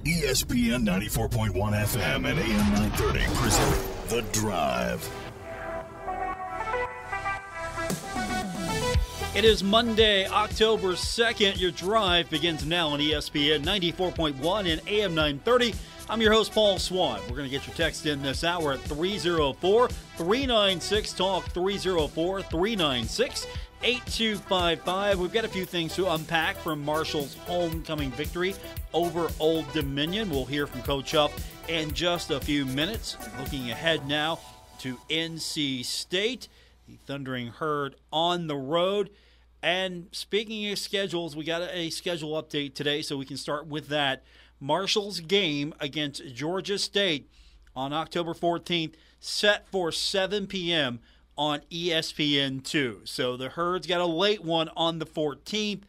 ESPN 94.1 FM and AM 930 present The Drive. It is Monday, October 2nd. Your drive begins now on ESPN 94.1 and AM 930. I'm your host, Paul Swann. We're going to get your text in this hour at 304-396-TALK, 304-396-8255. We've got a few things to unpack from Marshall's homecoming victory over Old Dominion. We'll hear from Coach Huff in just a few minutes. Looking ahead now to NC State, the Thundering Herd on the road. And speaking of schedules, we got a schedule update today, so we can start with that. Marshall's game against Georgia State on October 14th, set for 7 p.m. on ESPN2. So the Herd's got a late one on the 14th.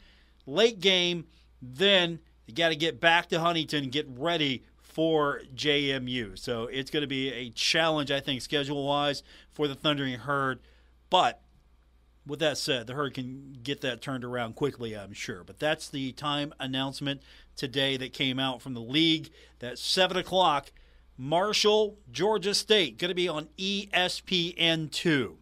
Late game, then you got to get back to Huntington and get ready for JMU. So it's going to be a challenge, I think, schedule-wise for the Thundering Herd. But with that said, the Herd can get that turned around quickly, I'm sure. But that's the time announcement today that came out from the league. That's 7 o'clock. Marshall, Georgia State, going to be on ESPN2.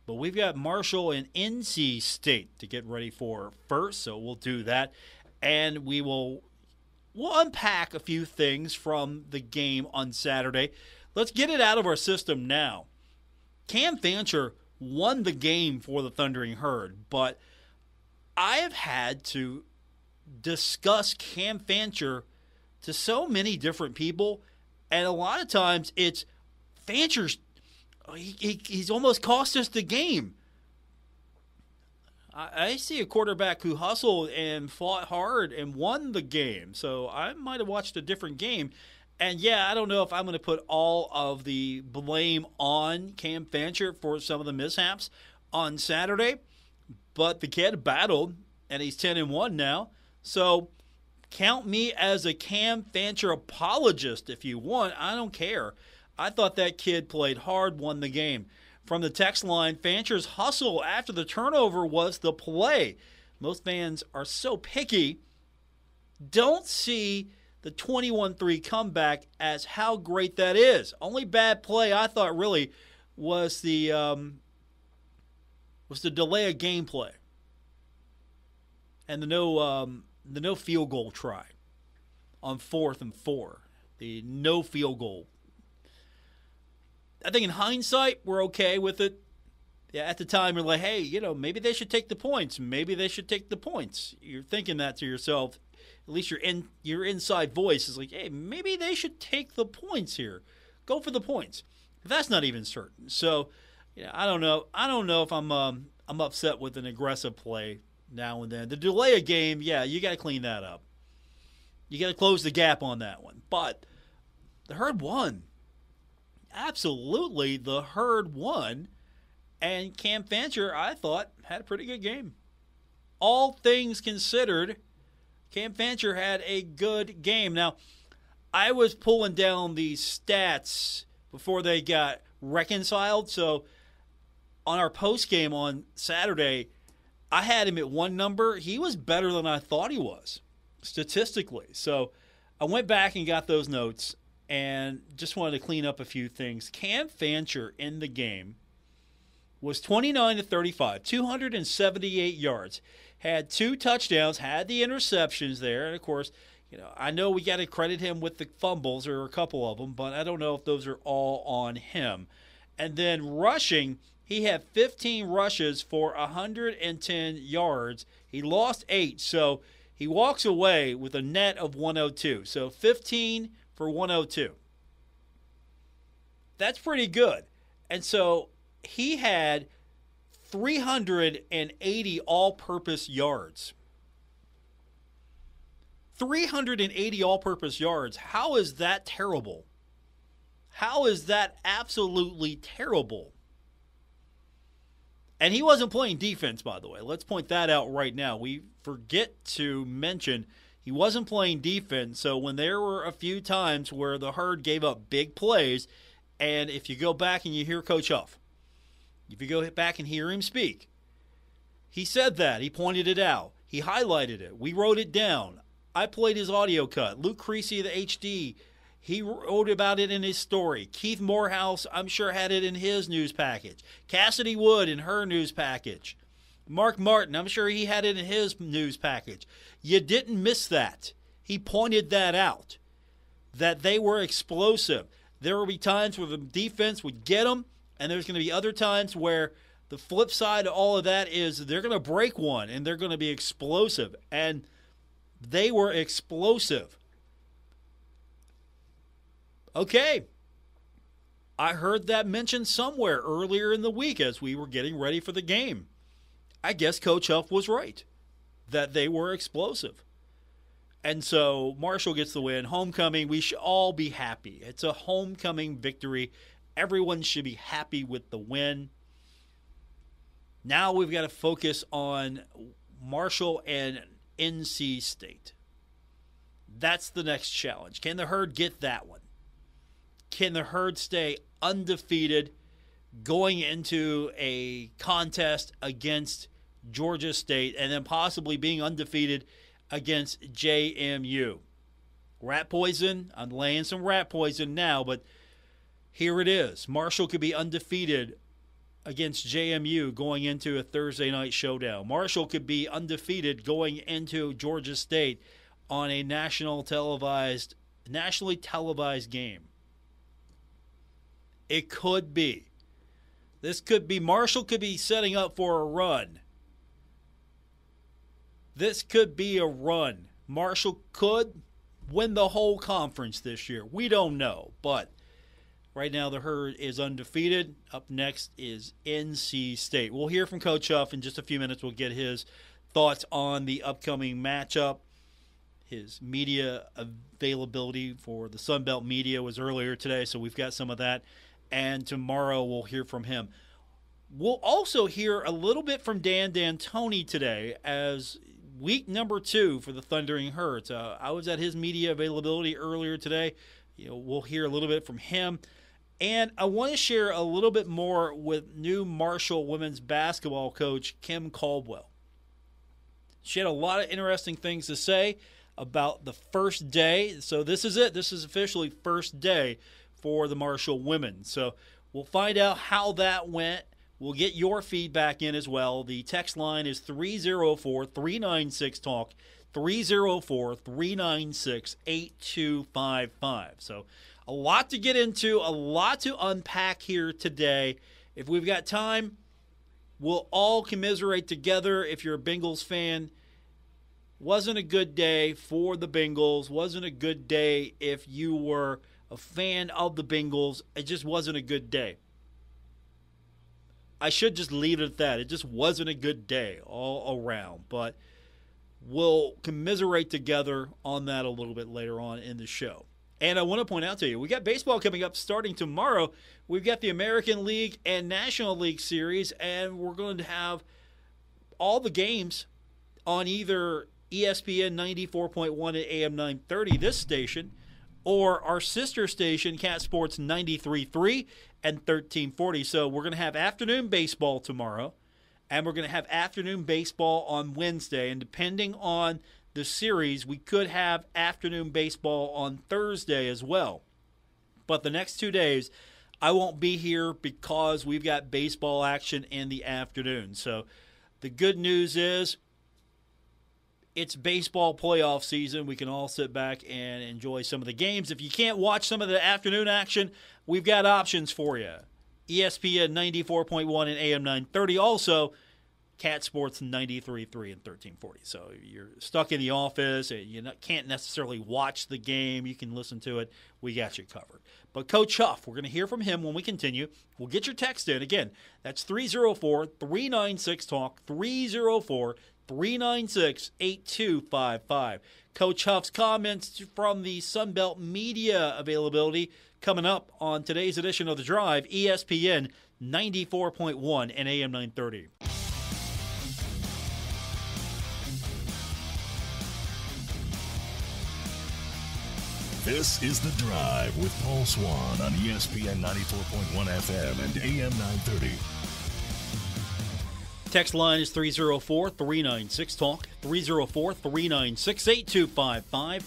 But we've got Marshall and NC State to get ready for first, so we'll do that. And we'll unpack a few things from the game on Saturday. Let's get it out of our system now. Cam Fancher won the game for the Thundering Herd, but I have had to discuss Cam Fancher to so many different people, and a lot of times it's Fancher's he's almost cost us the game. I see a quarterback who hustled and fought hard and won the game, so I might have watched a different game. And, yeah, I don't know if I'm going to put all of the blame on Cam Fancher for some of the mishaps on Saturday, but the kid battled, and he's 10-1 now. So count me as a Cam Fancher apologist if you want. I don't care. I thought that kid played hard, won the game. From the text line, Fancher's hustle after the turnover was the play. Most fans are so picky. Don't see the 21-3 comeback as how great that is. Only bad play I thought really was the delay of gameplay and the no field goal try on 4th and 4. The no field goal. I think in hindsight we're okay with it. Yeah, at the time you're like, hey, maybe they should take the points. Maybe they should take the points. You're thinking that to yourself. At least your inside voice is like, hey, maybe they should take the points here. Go for the points. But that's not even certain. So, I don't know. I don't know if I'm upset with an aggressive play now and then. The delay of game, yeah, you got to clean that up. You got to close the gap on that one. But the Herd won. Absolutely, the Herd won. And Cam Fancher, I thought, had a pretty good game. All things considered, Cam Fancher had a good game. Now, I was pulling down these stats before they got reconciled. So, on our post game on Saturday, I had him at one number. He was better than I thought he was, statistically. So, I went back and got those notes and just wanted to clean up a few things. Cam Fancher in the game was 29-35, 278 yards. Had 2 touchdowns, had the interceptions there. And, of course, I know we got to credit him with the fumbles, or a couple of them, but I don't know if those are all on him. And then rushing, he had 15 rushes for 110 yards. He lost 8, so he walks away with a net of 102. So 15 for 102. That's pretty good. And so he had 380 all-purpose yards. 380 all-purpose yards. How is that terrible? How is that absolutely terrible? And he wasn't playing defense, by the way. Let's point that out right now. We forget to mention he wasn't playing defense. So when there were a few times where the Herd gave up big plays, and if you go back and you hear Coach Huff, if you go back and hear him speak, he said that. He pointed it out. He highlighted it. We wrote it down. I played his audio cut. Luke Creasy, the HD, he wrote about it in his story. Keith Morehouse, I'm sure, had it in his news package. Cassidy Wood in her news package. Mark Martin, I'm sure he had it in his news package. You didn't miss that. He pointed that out, that they were explosive. There will be times where the defense would get them, and there's going to be other times where the flip side of all of that is they're going to break one, and they're going to be explosive. And they were explosive. Okay. I heard that mentioned somewhere earlier in the week as we were getting ready for the game. I guess Coach Huff was right that they were explosive. And so Marshall gets the win. Homecoming, we should all be happy. It's a homecoming victory. Everyone should be happy with the win. Now we've got to focus on Marshall and NC State. That's the next challenge. Can the Herd get that one? Can the Herd stay undefeated going into a contest against Georgia State and then possibly being undefeated against JMU? Rat poison. I'm laying some rat poison now, but here it is. Marshall could be undefeated against JMU going into a Thursday night showdown. Marshall could be undefeated going into Georgia State on a nationally televised game. It could be. This could be, Marshall could be setting up for a run. This could be a run. Marshall could win the whole conference this year. We don't know, but right now the Herd is undefeated. Up next is NC State. We'll hear from Coach Huff in just a few minutes. We'll get his thoughts on the upcoming matchup. His media availability for the Sunbelt Media was earlier today, so we've got some of that. And tomorrow we'll hear from him. We'll also hear a little bit from D'Antoni today as week number 2 for the Thundering Herds. I was at his media availability earlier today. We'll hear a little bit from him. And I want to share a little bit more with new Marshall women's basketball coach Kim Caldwell. She had a lot of interesting things to say about the first day. So this is it. This is officially first day for the Marshall women. So we'll find out how that went. We'll get your feedback in as well. The text line is 304-396-TALK, 304-396-8255. So a lot to get into, a lot to unpack here today. If we've got time, we'll all commiserate together. If you're a Bengals fan, wasn't a good day for the Bengals. Wasn't a good day if you were a fan of the Bengals. It just wasn't a good day. I should just leave it at that. It just wasn't a good day all around. But we'll commiserate together on that a little bit later on in the show. And I want to point out to you, we got baseball coming up starting tomorrow. We've got the American League and National League Series, and we're going to have all the games on either ESPN 94.1 at AM 930, this station, or our sister station, Cat Sports 93.3 and 1340. So we're going to have afternoon baseball tomorrow, and we're going to have afternoon baseball on Wednesday. And depending on the series, we could have afternoon baseball on Thursday as well. But the next 2 days, I won't be here because we've got baseball action in the afternoon. So the good news is it's baseball playoff season. We can all sit back and enjoy some of the games. If you can't watch some of the afternoon action, we've got options for you. ESPN 94.1 and AM 930. Also, Cat Sports 93.3 and 1340. So you're stuck in the office and you can't necessarily watch the game. You can listen to it. We got you covered. But Coach Huff, we're going to hear from him when we continue. We'll get your text in. Again, that's 304-396-TALK, 304-396-8255. Coach Huff's comments from the Sunbelt Media availability coming up on today's edition of The Drive, ESPN 94.1 and AM 930. This is The Drive with Paul Swann on ESPN 94.1 FM and AM 930. Text line is 304-396-TALK, 304-396-8255.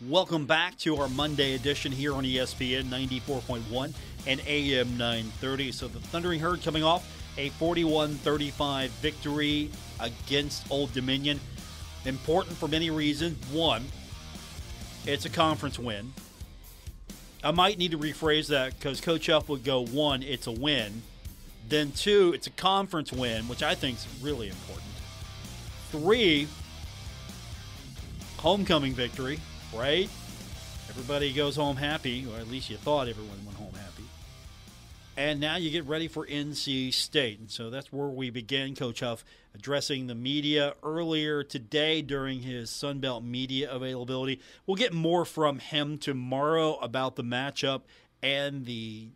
Welcome back to our Monday edition here on ESPN 94.1 and AM 930. So the Thundering Herd coming off a 41-35 victory against Old Dominion. Important for many reasons. One, it's a conference win. I might need to rephrase that because Coach Huff would go, one, it's a win. Then two, it's a conference win, which I think is really important. Three, homecoming victory, right? Everybody goes home happy, or at least you thought everyone went home happy. And now you get ready for NC State. And so that's where we begin. Coach Huff addressing the media earlier today during his Sunbelt media availability. We'll get more from him tomorrow about the matchup and the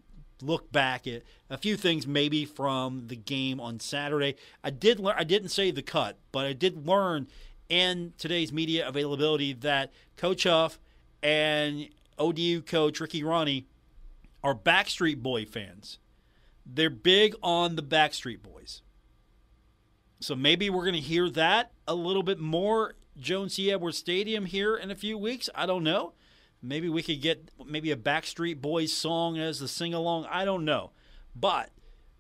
look back at a few things maybe from the game on Saturday. I didn't say the cut, but I did learn in today's media availability that Coach Huff and ODU coach Ricky Ronnie are Backstreet Boy fans. They're big on the Backstreet Boys. So maybe we're going to hear that a little bit more, Jones C. Edwards Stadium, here in a few weeks. I don't know. Maybe we could get maybe a Backstreet Boys song as the sing-along. I don't know. But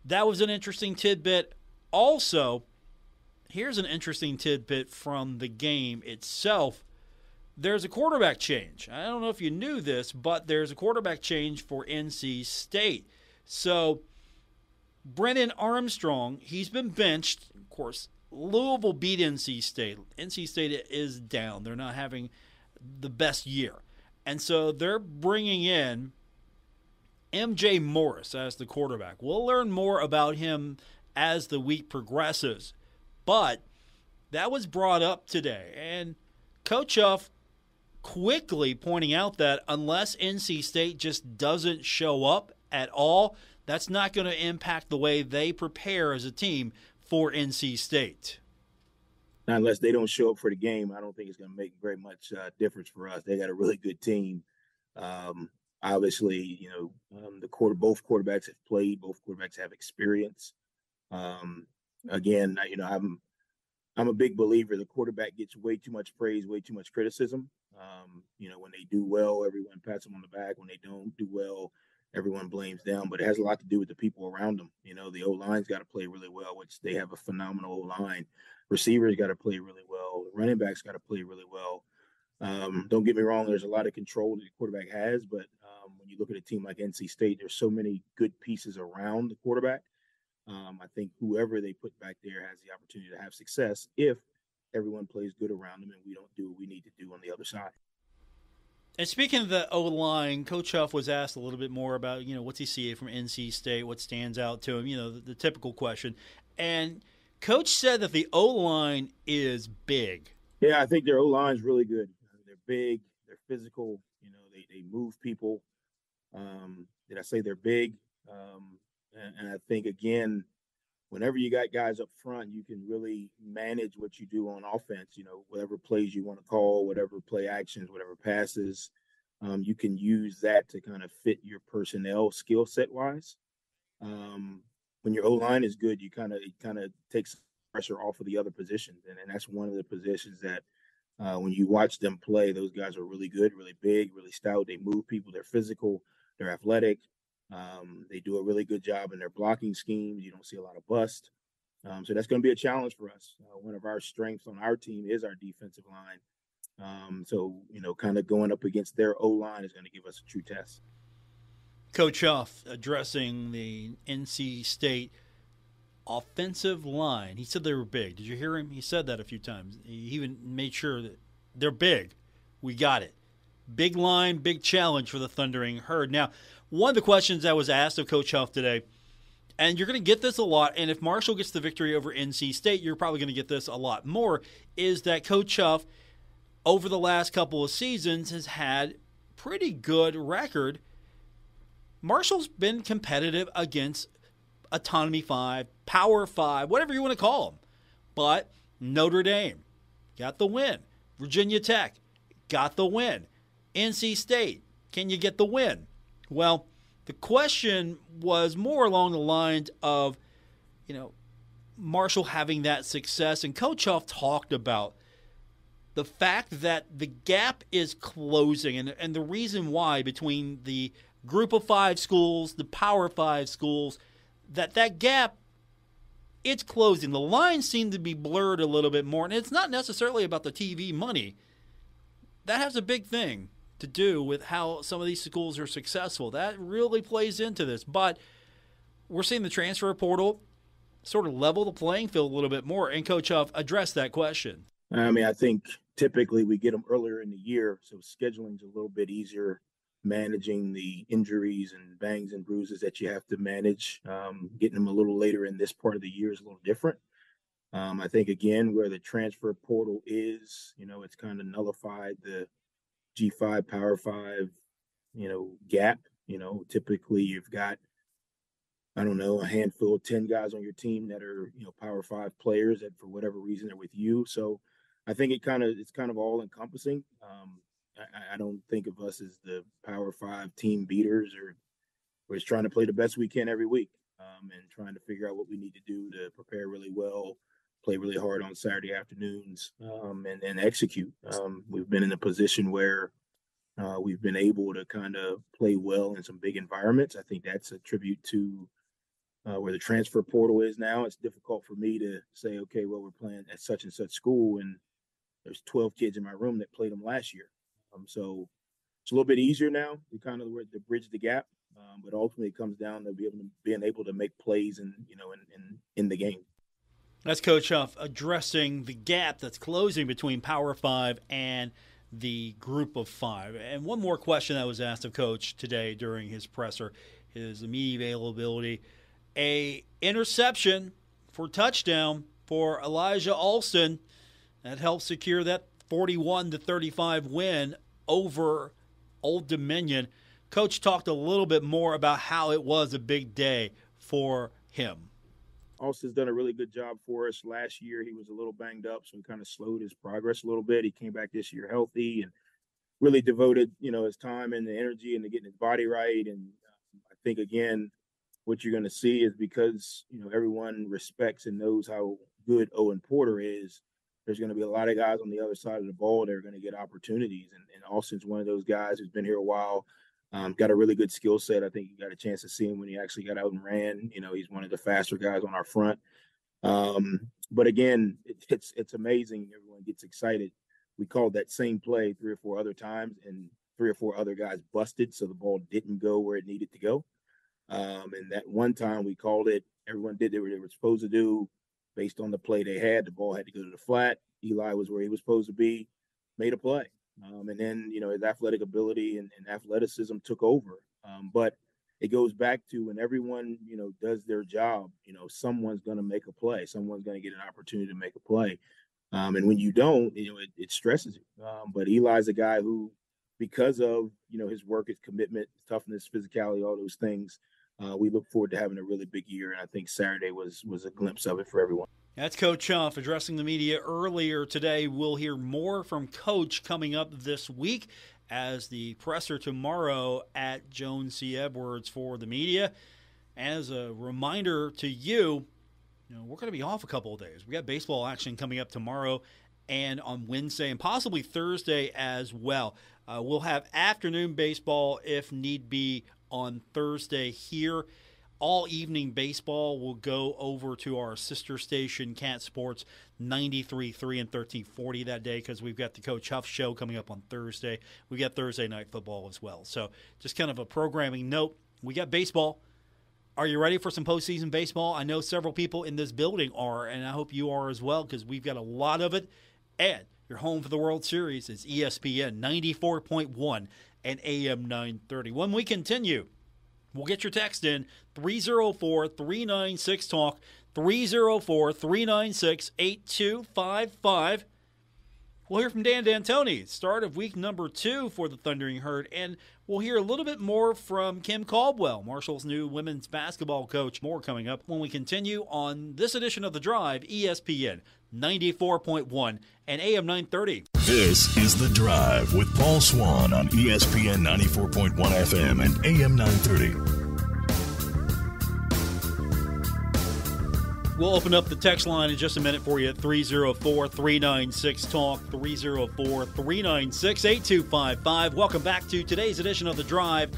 that was an interesting tidbit. Also, here's an interesting tidbit from the game itself. There's a quarterback change. I don't know if you knew this, but there's a quarterback change for NC State. So, Brennan Armstrong, he's been benched. Of course, Louisville beat NC State. NC State is down. They're not having the best year. And so they're bringing in MJ Morris as the quarterback. We'll learn more about him as the week progresses. But that was brought up today. And Coach Huff quickly pointing out that unless NC State just doesn't show up at all, that's not going to impact the way they prepare as a team for NC State. Now, unless they don't show up for the game, I don't think it's going to make very much difference for us. They got a really good team. Obviously, both quarterbacks have played. Both quarterbacks have experience. Again, I'm a big believer the quarterback gets way too much praise, way too much criticism. When they do well, everyone pats them on the back. When they don't do well, everyone blames them. But it has a lot to do with the people around them. The O-line's got to play really well, which they have a phenomenal O-line. Receivers got to play really well. Running backs got to play really well. Don't get me wrong, there's a lot of control that the quarterback has. But when you look at a team like NC State, there's so many good pieces around the quarterback. I think whoever they put back there has the opportunity to have success if everyone plays good around them and we don't do what we need to do on the other side. And speaking of the O-line, Coach Huff was asked a little bit more about, what's he see from NC State, what stands out to him, the typical question. And Coach said that the O-line is big. Yeah, I think their O-line is really good. They're big, they're physical, they move people. Did I say they're big? And I think, again, whenever you got guys up front, you can really manage what you do on offense, whatever plays you want to call, whatever play actions, whatever passes. You can use that to kind of fit your personnel skill set wise. When your O-line is good, it kind of takes pressure off of the other positions. And that's one of the positions that when you watch them play, those guys are really good, really big, really stout. They move people. They're physical. They're athletic. They do a really good job in their blocking schemes. You don't see a lot of bust. So that's going to be a challenge for us. One of our strengths on our team is our defensive line. So kind of going up against their O-line is going to give us a true test. Coach Huff addressing the NC State offensive line. He said they were big. Did you hear him? He said that a few times. He even made sure that they're big. We got it. Big line, big challenge for the Thundering Herd. Now, one of the questions that was asked of Coach Huff today, and you're going to get this a lot, and if Marshall gets the victory over NC State, you're probably going to get this a lot more, is that Coach Huff, over the last couple of seasons, has had pretty good record. Marshall's been competitive against Autonomy 5, Power 5, whatever you want to call them. But Notre Dame got the win. Virginia Tech got the win. NC State, can you get the win? Well, the question was more along the lines of, Marshall having that success. And Coach Huff talked about the fact that the gap is closing, and the reason why between the group of 5 schools, the Power 5 schools, that gap, it's closing. The lines seem to be blurred a little bit more, and it's not necessarily about the TV money. That has a big thing to do with how some of these schools are successful. That really plays into this. But we're seeing the transfer portal sort of level the playing field a little bit more, and Coach Huff addressed that question. I mean, I think typically we get them earlier in the year, so scheduling's a little bit easier. Managing the injuries and bangs and bruises that you have to manage, getting them a little later in this part of the year is a little different. I think, again, where the transfer portal is, it's kind of nullified the G5, Power 5, gap. Typically you've got, I don't know, a handful of 10 guys on your team that are, Power 5 players that for whatever reason are with you. So I think it's kind of all encompassing. I don't think of us as the Power 5 team beaters, or we're just trying to play the best we can every week, and trying to figure out what we need to do to prepare really well, play really hard on Saturday afternoons, and execute. We've been in a position where we've been able to kind of play well in some big environments. I think that's a tribute to where the transfer portal is now. It's difficult for me to say, okay, well, we're playing at such and such school, and there's 12 kids in my room that played them last year. So it's a little bit easier now to kind of to bridge the gap, but ultimately it comes down to being able to make plays in the game. That's Coach Huff addressing the gap that's closing between Power 5 and the Group of 5. And one more question that was asked of Coach today during his presser, his immediate availability, a interception for touchdown for Elijah Alston that helped secure that 41-35 win over Old Dominion. Coach talked a little bit more about how it was a big day for him. Alston's done a really good job for us. Last year he was a little banged up, so he kind of slowed his progress a little bit. He came back this year healthy and really devoted, his time and the energy into getting his body right. And I think, again, what you're going to see is because, everyone respects and knows how good Owen Porter is, there's going to be a lot of guys on the other side of the ball that are going to get opportunities. And Alston's one of those guys who's been here a while, got a really good skill set. I think you got a chance to see him when he actually got out and ran. He's one of the faster guys on our front. But again, it's amazing. Everyone gets excited. We called that same play 3 or 4 other times, and 3 or 4 other guys busted, so the ball didn't go where it needed to go. And that one time we called it, everyone did what they were supposed to do. Based on the play they had, the ball had to go to the flat. Eli was where he was supposed to be, made a play. And then, his athletic ability and athleticism took over. But it goes back to when everyone, does their job, someone's going to make a play. Someone's going to get an opportunity to make a play. And when you don't, it stresses you. But Eli's a guy who, because of, his work, his commitment, toughness, physicality, all those things, we look forward to having a really big year, and I think Saturday was a glimpse of it for everyone. That's Coach Huff addressing the media earlier today. We'll hear more from Coach coming up this week as the presser tomorrow at Jones C. Edwards for the media. As a reminder to you, we're going to be off a couple of days. We got baseball action coming up tomorrow and on Wednesday and possibly Thursday as well. We'll have afternoon baseball if need be on Thursday here. All evening baseball will go over to our sister station, Cat Sports, 93.3 and 1340 that day, because we've got the Coach Huff show coming up on Thursday. We got Thursday night football as well. So just kind of a programming note. We got baseball. Are you ready for some postseason baseball? I know several people in this building are, and I hope you are as well, because we've got a lot of it. And your home for the World Series is ESPN 94.1 and AM 930. When we continue, we'll get your text in, 304-396-TALK, 304-396-8255. We'll hear from Dan D'Antoni, start of week number 2 for the Thundering Herd, and we'll hear a little bit more from Kim Caldwell, Marshall's new women's basketball coach. More coming up when we continue on this edition of The Drive, ESPN 94.1 and AM 930. This is The Drive with Paul Swann on ESPN 94.1 FM and AM 930. We'll open up the text line in just a minute for you at 304-396-TALK, 304-396-8255. Welcome back to today's edition of The Drive.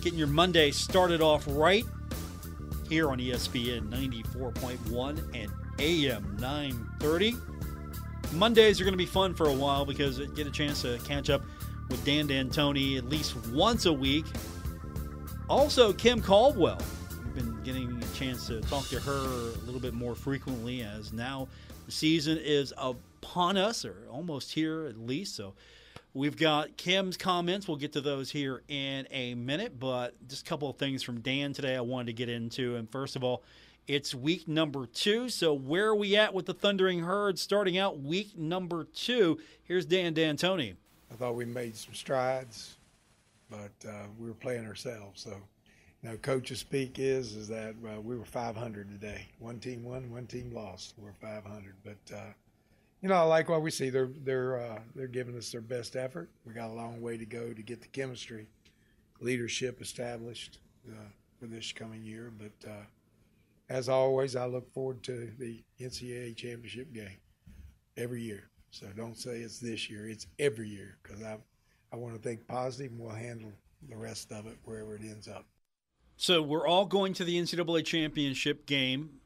Getting your Monday started off right here on ESPN 94.1 and AM 930. Mondays are going to be fun for a while because you get a chance to catch up with D'Antoni at least once a week. Also, Kim Caldwell. We've been getting a chance to talk to her a little bit more frequently as now the season is upon us, or almost here at least. So we've got Kim's comments. We'll get to those here in a minute, but just a couple of things from Dan today I wanted to get into. And first of all, it's week number 2. So where are we at with the Thundering Herd starting out week number 2? Here's Dan D'Antoni. I thought we made some strides, but we were playing ourselves. So, coach's speak is that we were 500 today. One team won, one team lost. We're 500, but I like what we see. They're giving us their best effort. We got a long way to go to get the chemistry, leadership established for this coming year. But as always, I look forward to the NCAA championship game every year. So don't say it's this year, it's every year, because I want to think positive and we'll handle the rest of it wherever it ends up. So we're all going to the NCAA championship game.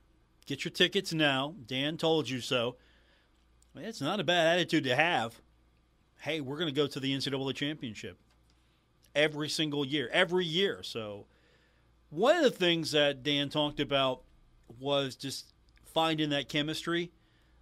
Get your tickets now. Dan told you so. It's not a bad attitude to have. Hey, we're going to go to the NCAA championship every single year, every year. So one of the things that Dan talked about was just finding that chemistry.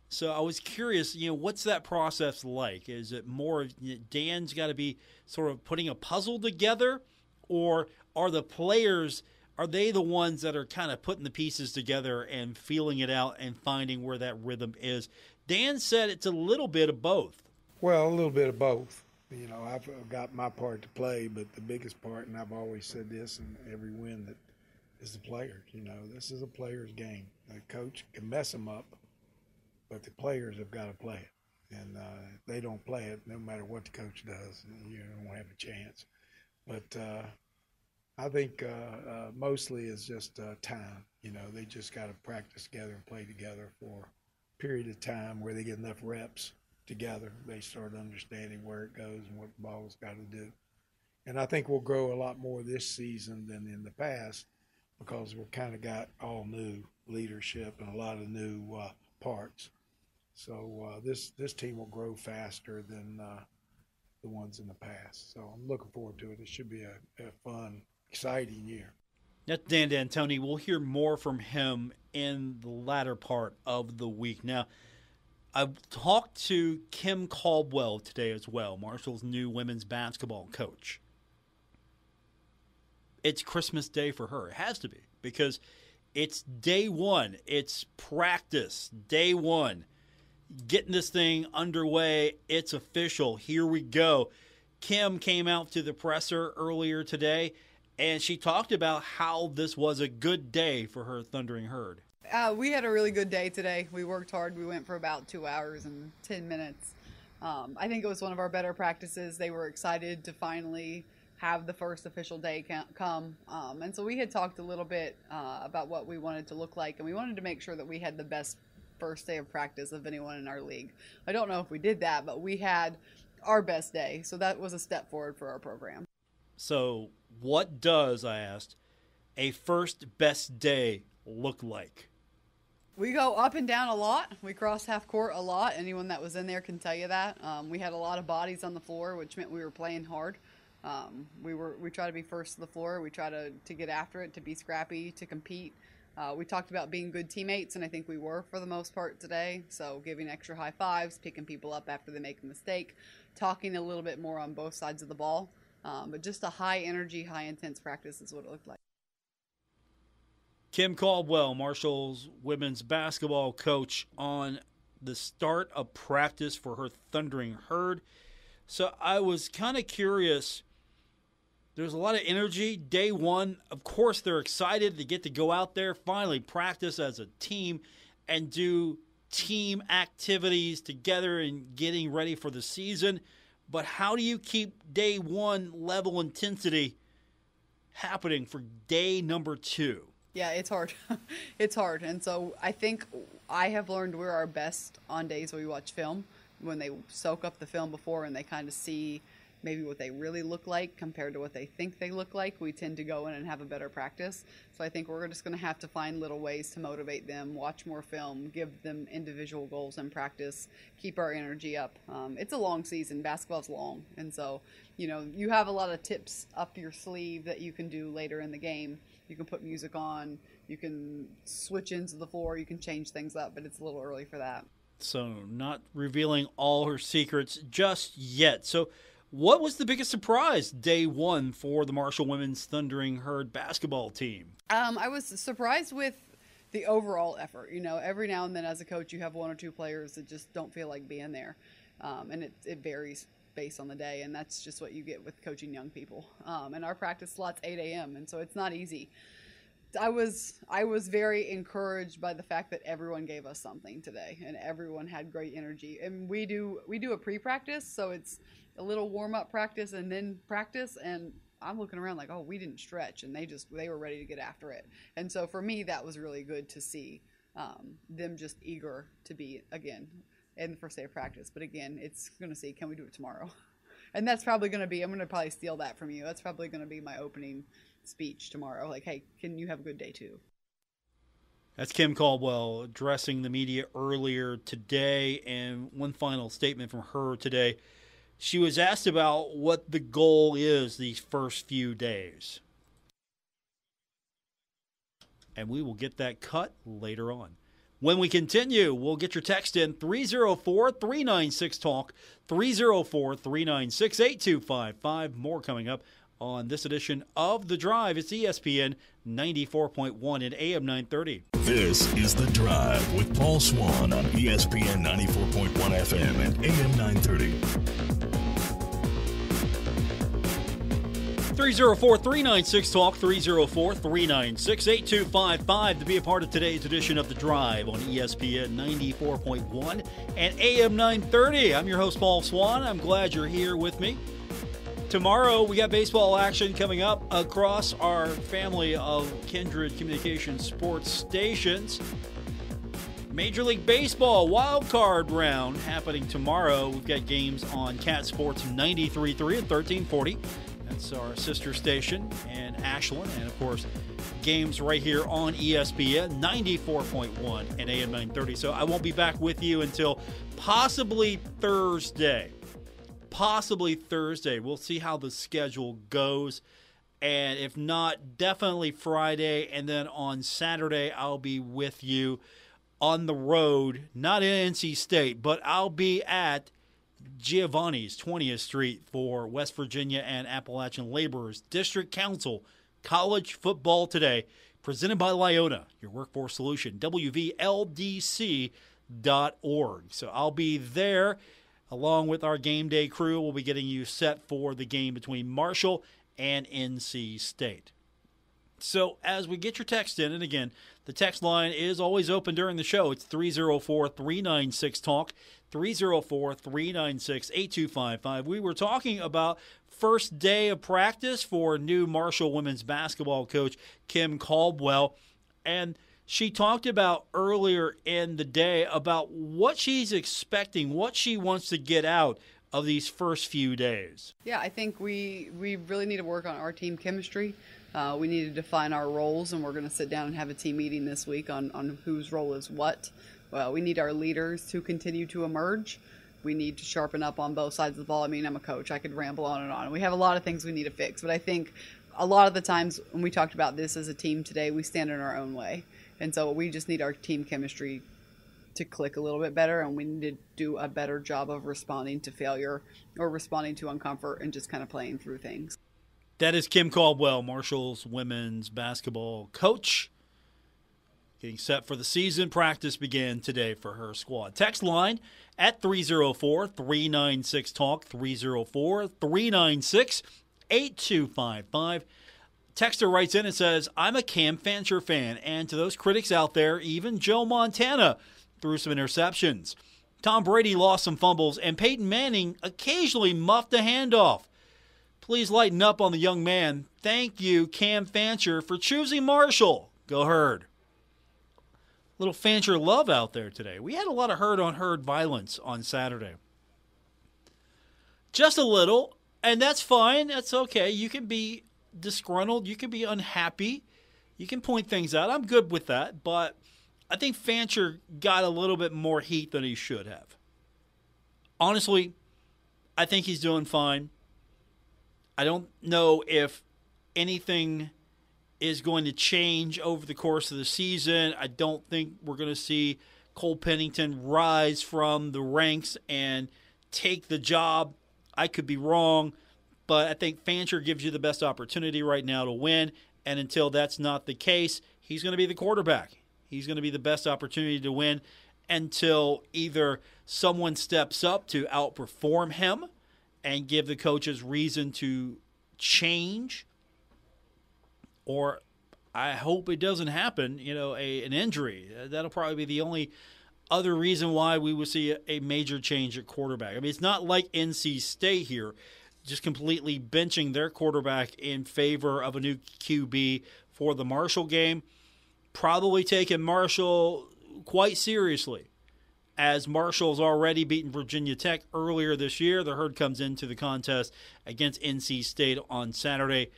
So I was curious, what's that process like? Is it more Dan's got to be sort of putting a puzzle together, or are the players, are they the ones that are kind of putting the pieces together and feeling it out and finding where that rhythm is? Dan said it's a little bit of both. Well, a little bit of both. I've got my part to play, but the biggest part, and I've always said this in every win, that is the players. This is a player's game. The coach can mess them up, but the players have got to play it. And if they don't play it, no matter what the coach does, you don't have a chance. But I think mostly it's just time. They just got to practice together and play together for a period of time where they get enough reps together. They start understanding where it goes and what the ball's got to do. And I think we'll grow a lot more this season than in the past because we've kind of got all new leadership and a lot of new parts. So this team will grow faster than the ones in the past. So I'm looking forward to it. It should be a fun, exciting year. That's Dan D'Antoni. We'll hear more from him in the latter part of the week. Now, I talked to Kim Caldwell today as well, Marshall's new women's basketball coach. It's Christmas Day for her. It has to be because it's day one. It's practice, day one. Getting this thing underway. It's official. Here we go. Kim came out to the presser earlier today, and she talked about how this was a good day for her Thundering Herd. We had a really good day today. We worked hard. We went for about 2 hours and 10 minutes. I think it was one of our better practices. They were excited to finally have the first official day come. And so we had talked a little bit about what we wanted to look like, and we wanted to make sure that we had the best first day of practice of anyone in our league. I don't know if we did that, but we had our best day. So that was a step forward for our program. So what does, I asked, a first best day look like? We go up and down a lot. We cross half court a lot. Anyone that was in there can tell you that. We had a lot of bodies on the floor, which meant we were playing hard. We try to be first to the floor. We try to get after it, to be scrappy, to compete. We talked about being good teammates, and I think we were for the most part today. So giving extra high fives, picking people up after they make a mistake, talking a little bit more on both sides of the ball. But just a high energy, high intense practice is what it looked like. Kim Caldwell, Marshall's women's basketball coach, on the start of practice for her Thundering Herd. So I was kind of curious. There's a lot of energy. Day one, of course, they're excited to get to go out there, finally practice as a team and do team activities together and getting ready for the season. But how do you keep day one level intensity happening for day number 2? Yeah, it's hard. It's hard. And so I think I have learned we're our best on days where we watch film, when they soak up the film before and they kind of see maybe what they really look like compared to what they think they look like. We tend to go in and have a better practice. So I think we're just going to have to find little ways to motivate them, watch more film, give them individual goals in practice, keep our energy up. It's a long season. Basketball's long. And so, you have a lot of tips up your sleeve that you can do later in the game. You can put music on, you can switch into the floor, you can change things up, but it's a little early for that. So not revealing all her secrets just yet. So what was the biggest surprise day one for the Marshall Women's Thundering Herd basketball team? I was surprised with the overall effort. Every now and then as a coach, you have one or two players that just don't feel like being there. And it varies based on the day, and that's just what you get with coaching young people. And our practice slot's 8 a.m., and so it's not easy. I was very encouraged by the fact that everyone gave us something today, and everyone had great energy. And we do a pre-practice, so it's a little warm-up practice and then practice, and I'm looking around like, oh, we didn't stretch, and they were ready to get after it. And so for me, that was really good to see them just eager to be, again, in the first day of practice. But again, it's going to see, can we do it tomorrow? And that's probably going to be, I'm going to probably steal that from you. That's probably going to be my opening speech tomorrow. Like, hey, can you have a good day too? That's Kim Caldwell addressing the media earlier today. And one final statement from her today. She was asked about what the goal is these first few days. And we will get that cut later on. When we continue, we'll get your text in 304-396-TALK, 304-396-8255. More coming up on this edition of The Drive. It's ESPN 94.1 and AM 930. This is The Drive with Paul Swann on ESPN 94.1 FM and AM 930. 304-396-TALK, 304-396-8255 to be a part of today's edition of The Drive on ESPN 94.1 and AM 930. I'm your host, Paul Swann. I'm glad you're here with me. Tomorrow, we got baseball action coming up across our family of Kindred Communications sports stations. Major League Baseball wild card round happening tomorrow. We've got games on Cat Sports 93.3 and 1340. That's our sister station in Ashland. And, of course, games right here on ESPN 94.1 and AM 930. So I won't be back with you until possibly Thursday. We'll see how the schedule goes. And if not, definitely Friday. And then on Saturday, I'll be with you on the road, not in NC State, but I'll be at Giovanni's 20th Street for West Virginia and Appalachian Laborers District Council College Football Today, presented by Lyota, your workforce solution, WVLDC.org. So I'll be there along with our game day crew. We'll be getting you set for the game between Marshall and NC State. So as we get your text in, and again, the text line is always open during the show. It's 304-396-TALK, 304-396-8255. We were talking about first day of practice for new Marshall women's basketball coach Kim Caldwell, and she talked about earlier in the day about what she's expecting, what she wants to get out of these first few days. Yeah, I think we really need to work on our team chemistry. We need to define our roles, and we're going to sit down and have a team meeting this week on whose role is what. Well, we need our leaders to continue to emerge. We need to sharpen up on both sides of the ball. I mean, I'm a coach. I could ramble on and on. We have a lot of things we need to fix, but I think a lot of the times when we talked about this as a team today, we stand in our own way. And so we just need our team chemistry to click a little bit better, and we need to do a better job of responding to failure or responding to uncomfort and just kind of playing through things. That is Kim Caldwell, Marshall's women's basketball coach. Getting set for the season. Practice began today for her squad. Text line at 304-396-TALK, 304-396-8255. Texter writes in and says, I'm a Cam Fancher fan, and to those critics out there, even Joe Montana threw some interceptions. Tom Brady lost some fumbles, and Peyton Manning occasionally muffed a handoff. Please lighten up on the young man. Thank you, Cam Fancher, for choosing Marshall. Go Herd. Little Fancher love out there today. We had a lot of herd-on-herd violence on Saturday. Just a little, and that's fine. That's okay. You can be disgruntled. You can be unhappy. You can point things out. I'm good with that, but I think Fancher got a little bit more heat than he should have. Honestly, I think he's doing fine. I don't know if anything is going to change over the course of the season. I don't think we're going to see Cole Pennington rise from the ranks and take the job. I could be wrong, but I think Fancher gives you the best opportunity right now to win, and until that's not the case, he's going to be the quarterback. He's going to be the best opportunity to win until either someone steps up to outperform him and give the coaches reason to change, or I hope it doesn't happen, an injury. That'll probably be the only other reason why we would see a major change at quarterback. I mean, it's not like NC State here, just completely benching their quarterback in favor of a new QB for the Marshall game. Probably taking Marshall quite seriously, as Marshall's already beaten Virginia Tech earlier this year. The Herd comes into the contest against NC State on Saturday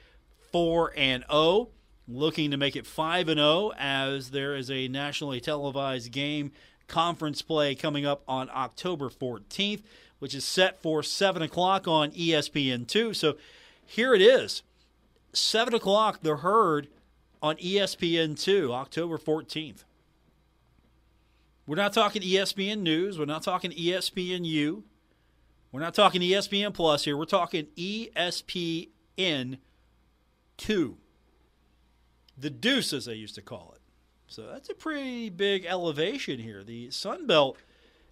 4-0, looking to make it 5-0 as there is a nationally televised game, conference play coming up on October 14th, which is set for 7 o'clock on ESPN2. So here it is, 7 o'clock, the Herd on ESPN2, October 14th. We're not talking ESPN News. We're not talking ESPNU. We're not talking ESPN Plus here. We're talking ESPN2. The Deuce, as they used to call it. So that's a pretty big elevation here. The Sun Belt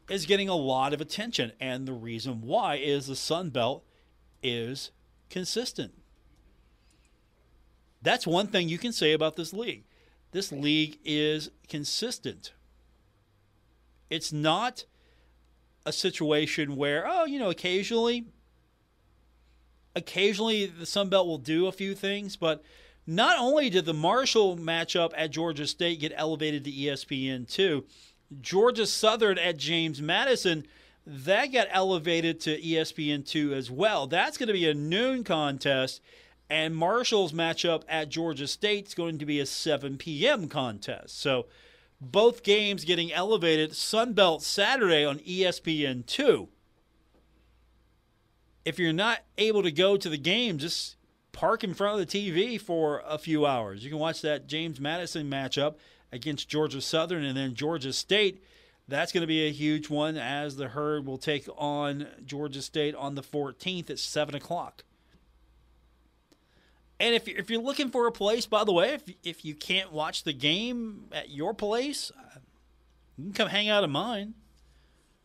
is getting a lot of attention, and the reason why is the Sun Belt is consistent. That's one thing you can say about this league. This league is consistent. It's not a situation where, occasionally the Sun Belt will do a few things, but not only did the Marshall matchup at Georgia State get elevated to ESPN2, Georgia Southern at James Madison, that got elevated to ESPN2 as well. That's going to be a noon contest, and Marshall's matchup at Georgia State is going to be a 7 p.m. contest. So both games getting elevated. Sun Belt Saturday on ESPN2. If you're not able to go to the game, just park in front of the TV for a few hours. You can watch that James Madison matchup against Georgia Southern, and then Georgia State. That's going to be a huge one, as the Herd will take on Georgia State on the 14th at 7 o'clock. And if you're looking for a place, by the way, if you can't watch the game at your place, you can come hang out at mine.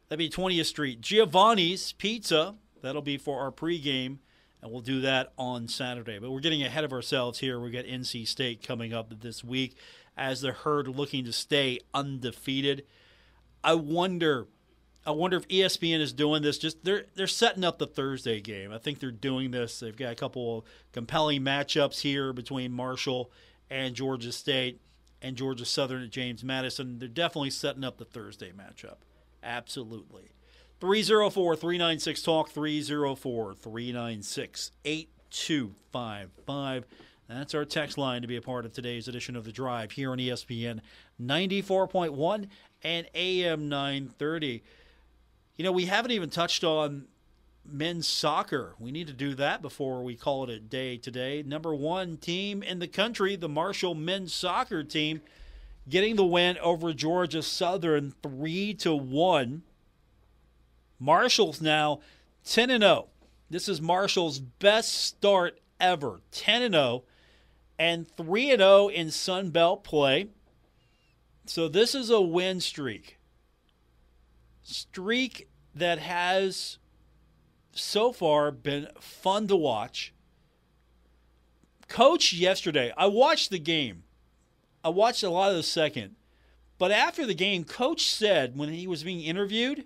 That'd be 20th Street. Giovanni's Pizza. That'll be for our pregame, and we'll do that on Saturday. But we're getting ahead of ourselves here. We've got NC State coming up this week as the Herd looking to stay undefeated. I wonder if ESPN is doing this. Just they're setting up the Thursday game. I think they're doing this. They've got a couple of compelling matchups here between Marshall and Georgia State and Georgia Southern at James Madison. They're definitely setting up the Thursday matchup. Absolutely. 304-396-TALK, 304-396-8255. That's our text line to be a part of today's edition of The Drive here on ESPN 94.1 and AM 930. We haven't even touched on men's soccer. We need to do that before we call it a day today. Number one team in the country, the Marshall men's soccer team, getting the win over Georgia Southern 3-1. Marshall's now 10-0. This is Marshall's best start ever, 10-0, and 3-0 in Sun Belt play. So this is a win streak that has so far been fun to watch. Coach yesterday, I watched the game. I watched a lot of the second. But after the game, Coach said when he was being interviewed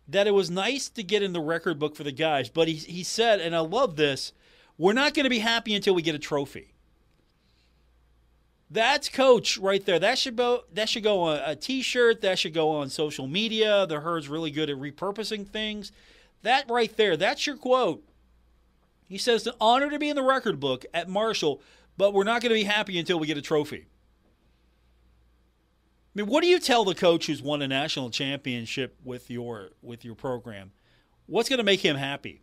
that it was nice to get in the record book for the guys. But he said, and I love this, we're not going to be happy until we get a trophy. That's Coach right there. That should go on a T-shirt. That should go on social media. The Herd's really good at repurposing things. That right there, that's your quote. He says, "It's an honor to be in the record book at Marshall, but we're not going to be happy until we get a trophy." I mean, what do you tell the coach who's won a national championship with your program? What's going to make him happy?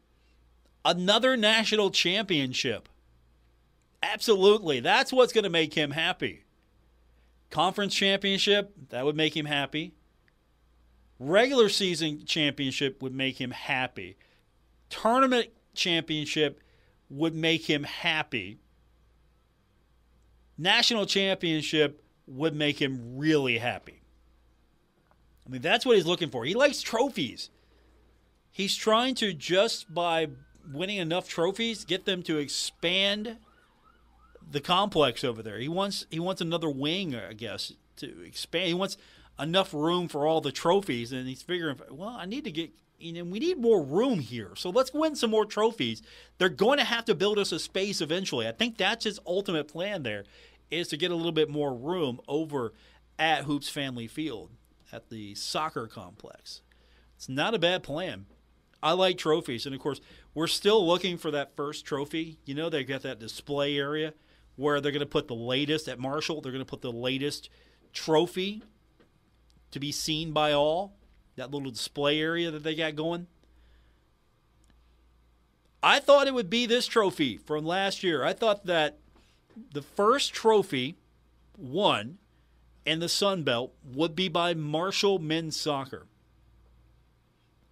Another national championship. Absolutely. That's what's going to make him happy. Conference championship, that would make him happy. Regular season championship would make him happy. Tournament championship would make him happy. National championship would make him really happy. I mean, that's what he's looking for. He likes trophies. He's trying to, just by winning enough trophies, get them to expand the complex over there. He wants another wing, I guess, to expand. He wants enough room for all the trophies, and he's figuring, well, I need to get, we need more room here. So let's win some more trophies. They're going to have to build us a space eventually. I think that's his ultimate plan there, is to get a little bit more room over at Hoops Family Field at the soccer complex. It's not a bad plan. I like trophies, and of course, we're still looking for that first trophy. You know, they've got that display area where they're going to put the latest at Marshall. They're going to put the latest trophy to be seen by all. That little display area that they got going. I thought it would be this trophy from last year. I thought that the first trophy won in the Sun Belt would be by Marshall men's soccer.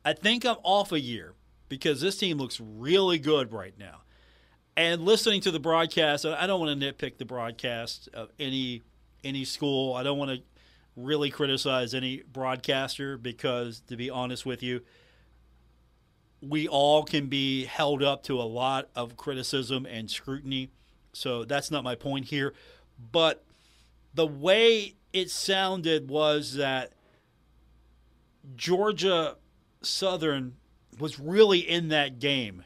I think I'm off a year because this team looks really good right now. And listening to the broadcast, I don't want to nitpick the broadcast of any school. I don't want to really criticize any broadcaster because, to be honest with you, we all can be held up to a lot of criticism and scrutiny. So that's not my point here. But the way it sounded was that Georgia Southern was really in that game.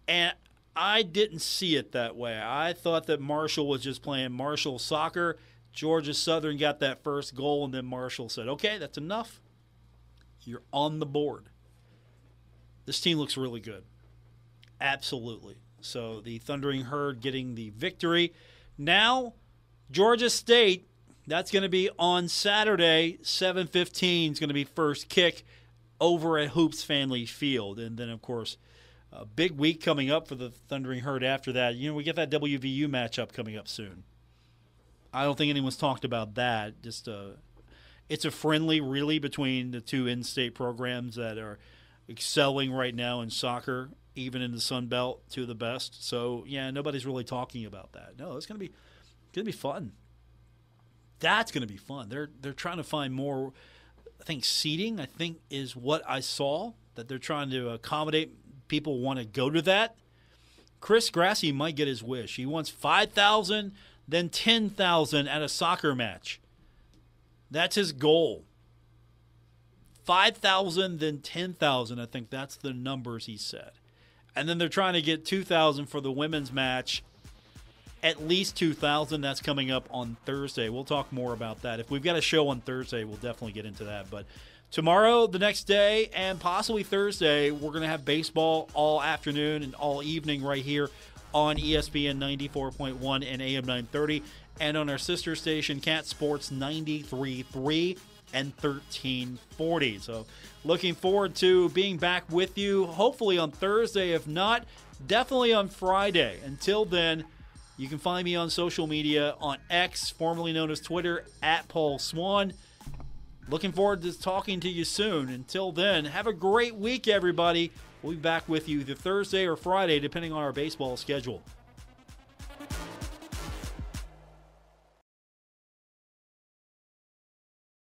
And I didn't see it that way. I thought that Marshall was just playing Marshall soccer. Georgia Southern got that first goal, and then Marshall said, okay, that's enough. You're on the board. This team looks really good. Absolutely. So the Thundering Herd getting the victory. Now, Georgia State, that's going to be on Saturday, 7:15 is going to be first kick over at Hoops Family Field. And then, of course, a big week coming up for the Thundering Herd after that. You know, we get that WVU matchup coming up soon. I don't think anyone's talked about that. Just it's a friendly, really, between the two in-state programs that are excelling right now in soccer, even in the Sun Belt, two of the best. So, yeah, nobody's really talking about that. No, it's going to be fun. That's going to be fun. They're trying to find more, I think, seating, I think, is what I saw, that they're trying to accommodate people want to go to that. Chris Grassi might get his wish. He wants 5,000, then 10,000 at a soccer match. That's his goal. 5,000, then 10,000. I think that's the numbers he said. And then they're trying to get 2,000 for the women's match. At least 2,000. That's coming up on Thursday. We'll talk more about that. If we've got a show on Thursday, we'll definitely get into that. But tomorrow, the next day, and possibly Thursday, we're going to have baseball all afternoon and all evening right here on ESPN 94.1 and AM 930, and on our sister station, Cat Sports 93.3 and 1340. So looking forward to being back with you, hopefully on Thursday. If not, definitely on Friday. Until then, you can find me on social media on X, formerly known as Twitter, at Paul Swann. Looking forward to talking to you soon. Until then, have a great week, everybody. We'll be back with you either Thursday or Friday, depending on our baseball schedule.